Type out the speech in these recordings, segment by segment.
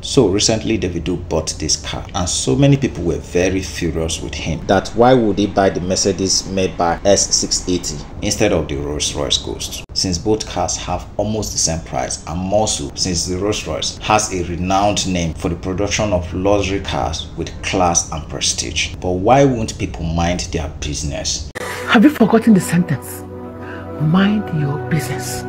So recently Davido bought this car and so many people were very furious with him that why would he buy the Mercedes Maybach S680 instead of the Rolls-Royce Ghost, since both cars have almost the same price, and more so since the Rolls-Royce has a renowned name for the production of luxury cars with class and prestige. But why won't people mind their business? Have you forgotten the sentence? Mind your business.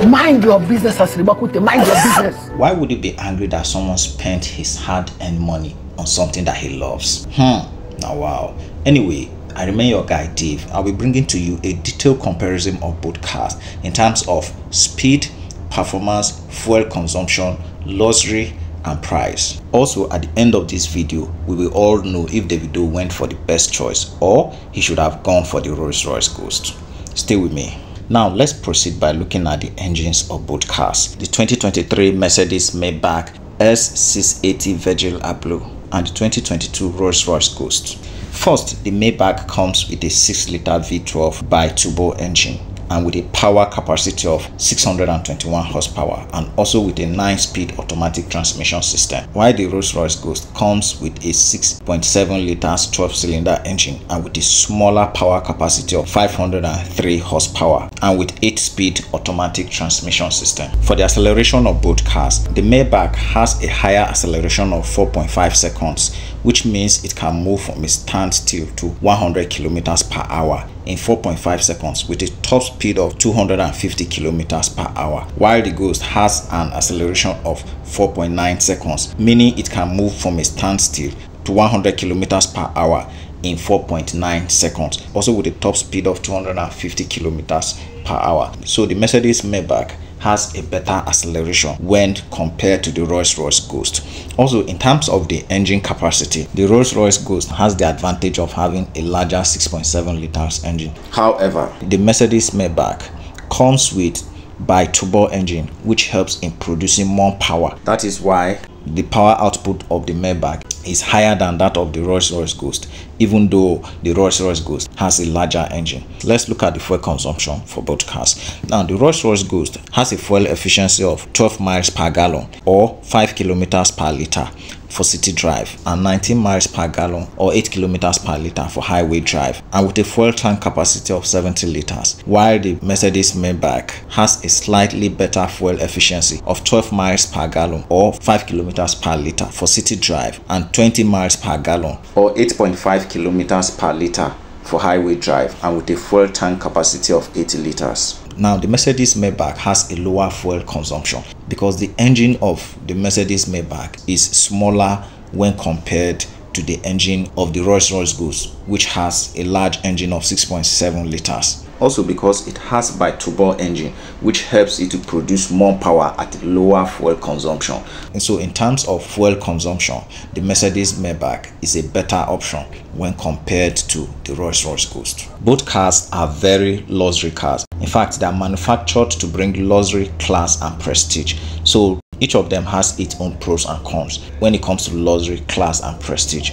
Mind your business, as Ribakunte. Mind your business. Why would you be angry that someone spent his hard-earned money on something that he loves? Now wow. Anyway, I remain your guy Dave. I'll be bringing to you a detailed comparison of both cars in terms of speed, performance, fuel consumption, luxury, and price. Also, at the end of this video, we will all know if Davido went for the best choice or he should have gone for the Rolls-Royce Ghost. Stay with me. Now let's proceed by looking at the engines of both cars. The 2023 Mercedes Maybach S680 Virgil Abloh and the 2022 Rolls-Royce Ghost. First, the Maybach comes with a 6-liter V12 bi-turbo engine and with a power capacity of 621 horsepower and also with a 9-speed automatic transmission system, while the Rolls-Royce Ghost comes with a 6.7 liters 12-cylinder engine and with a smaller power capacity of 503 horsepower and with 8-speed automatic transmission system. For the acceleration of both cars, the Maybach has a higher acceleration of 4.5 seconds, which means it can move from a standstill to 100 kilometers per hour in 4.5 seconds with a top speed of 250 kilometers per hour, while the Ghost has an acceleration of 4.9 seconds, meaning it can move from a standstill to 100 kilometers per hour in 4.9 seconds, also with a top speed of 250 kilometers per hour. So the Mercedes Maybach has a better acceleration when compared to the Rolls-Royce Ghost. Also, in terms of the engine capacity, the Rolls-Royce Ghost has the advantage of having a larger 6.7 liters engine. However, the Mercedes Maybach comes with bi-turbo engine, which helps in producing more power. That is why the power output of the Maybach is higher than that of the Rolls-Royce Ghost, even though the Rolls-Royce Ghost has a larger engine. Let's look at the fuel consumption for both cars. Now, the Rolls-Royce Ghost has a fuel efficiency of 12 miles per gallon or 5 kilometers per liter for city drive and 19 miles per gallon or 8 kilometers per liter for highway drive, and with a fuel tank capacity of 70 liters, while the Mercedes Maybach has a slightly better fuel efficiency of 12 miles per gallon or 5 kilometers per liter for city drive and 20 miles per gallon or 8.5 kilometers per liter for highway drive, and with a fuel tank capacity of 80 liters. Now, the Mercedes Maybach has a lower fuel consumption because the engine of the Mercedes Maybach is smaller when compared to the engine of the Rolls-Royce Ghost, which has a large engine of 6.7 liters. Also because it has bi-turbo engine, which helps it to produce more power at lower fuel consumption. And so in terms of fuel consumption, the Mercedes Maybach is a better option when compared to the Rolls-Royce Ghost. Both cars are very luxury cars. In fact, they are manufactured to bring luxury, class, and prestige. So each of them has its own pros and cons when it comes to luxury, class, and prestige.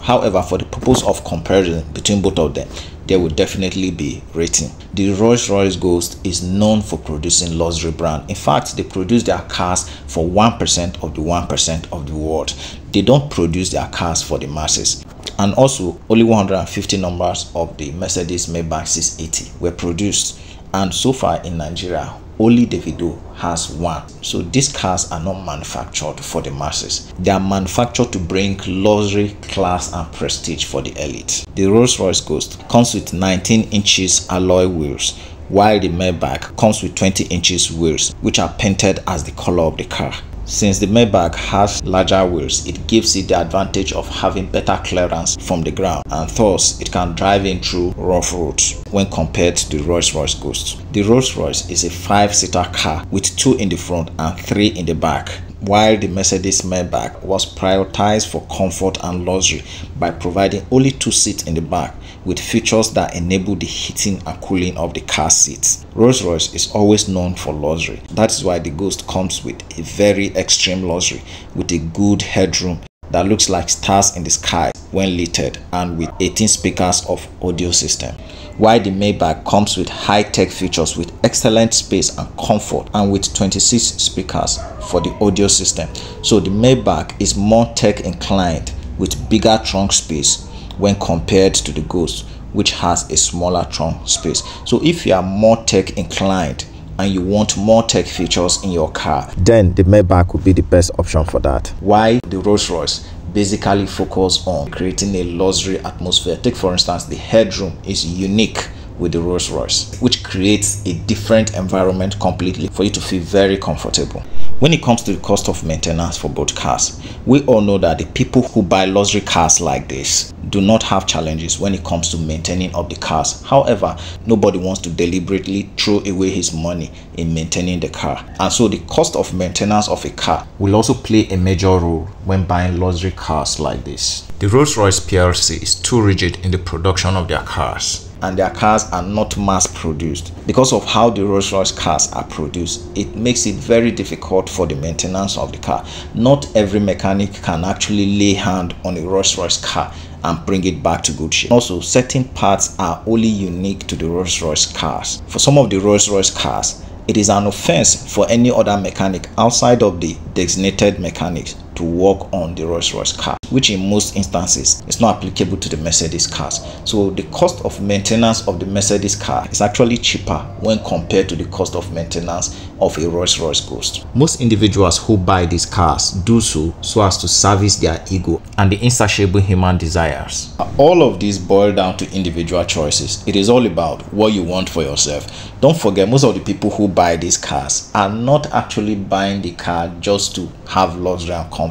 However, for the purpose of comparison between both of them, there will definitely be rating. The Rolls-Royce Ghost is known for producing luxury brand. In fact, they produce their cars for 1% of the 1% of the world. They don't produce their cars for the masses. And also, only 150 numbers of the Mercedes Maybach 680 were produced. And so far in Nigeria, only Davido has one. So these cars are not manufactured for the masses. They are manufactured to bring luxury, class, and prestige for the elite. The Rolls-Royce Ghost comes with 19 inches alloy wheels, while the Maybach comes with 20 inches wheels, which are painted as the color of the car. Since the Maybach has larger wheels, it gives it the advantage of having better clearance from the ground, and thus it can drive in through rough roads when compared to the Rolls-Royce Ghost. The Rolls-Royce is a 5-seater car with 2 in the front and 3 in the back, while the Mercedes Maybach was prioritized for comfort and luxury by providing only 2 seats in the back with features that enable the heating and cooling of the car seats. Rolls-Royce is always known for luxury. That is why the Ghost comes with a very extreme luxury with a good headroom that looks like stars in the sky when lit and with 18 speakers of audio system. While the Maybach comes with high-tech features with excellent space and comfort and with 26 speakers for the audio system. So the Maybach is more tech inclined with bigger trunk space when compared to the Ghost, which has a smaller trunk space. So if you are more tech inclined and you want more tech features in your car, then the Maybach would be the best option for that. Why the Rolls-Royce basically focus on creating a luxury atmosphere. Take for instance, the headroom is unique with the Rolls-Royce, which creates a different environment completely for you to feel very comfortable. When it comes to the cost of maintenance for both cars, we all know that the people who buy luxury cars like this do not have challenges when it comes to maintaining of the cars. However, nobody wants to deliberately throw away his money in maintaining the car, and so the cost of maintenance of a car will also play a major role when buying luxury cars like this. The Rolls-Royce PLC is too rigid in the production of their cars, and their cars are not mass produced. Because of how the Rolls-Royce cars are produced, it makes it very difficult for the maintenance of the car. Not every mechanic can actually lay hand on a Rolls-Royce car and bring it back to good shape. Also, certain parts are only unique to the Rolls-Royce cars. For some of the Rolls-Royce cars, it is an offense for any other mechanic outside of the designated mechanics to work on the Rolls-Royce car, which in most instances is not applicable to the Mercedes cars. So the cost of maintenance of the Mercedes car is actually cheaper when compared to the cost of maintenance of a Rolls-Royce Ghost. Most individuals who buy these cars do so as to service their ego and the insatiable human desires. All of these boil down to individual choices. It is all about what you want for yourself. Don't forget, most of the people who buy these cars are not actually buying the car just to have luxury and comfort.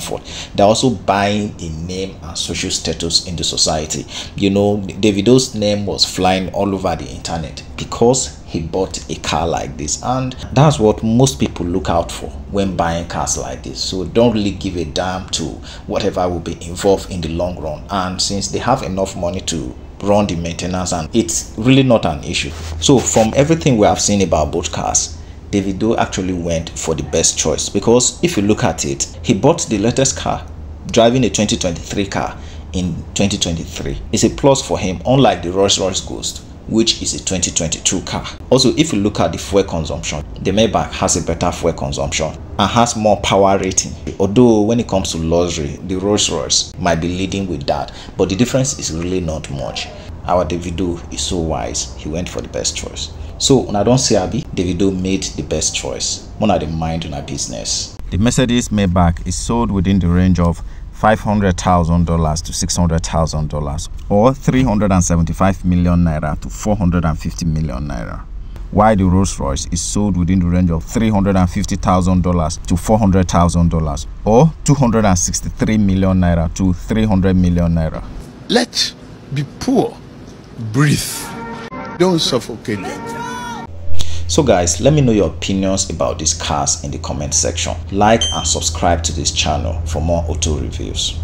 They're also buying a name and social status in the society. You know, Davido's name was flying all over the internet because he bought a car like this, and that's what most people look out for when buying cars like this. So don't really give a damn to whatever will be involved in the long run, and since they have enough money to run the maintenance, and it's really not an issue. So from everything we have seen about both cars, Davido actually went for the best choice, because if you look at it, he bought the latest car, driving a 2023 car in 2023. It's a plus for him, unlike the Rolls-Royce Ghost, which is a 2022 car. Also, if you look at the fuel consumption, the Maybach has a better fuel consumption and has more power rating. Although when it comes to luxury, the Rolls-Royce might be leading with that, but the difference is really not much. Our Davido is so wise, he went for the best choice. So when I don't say Abi, Davido made the best choice. When I mind on our business. The Mercedes Maybach is sold within the range of $500,000 to $600,000, or 375 million naira to 450 million naira. While the Rolls-Royce is sold within the range of $350,000 to $400,000, or 263 million naira to 300 million naira. Let's be poor. Breathe. Don't suffocate them. So guys, let me know your opinions about these cars in the comment section. Like and subscribe to this channel for more auto reviews.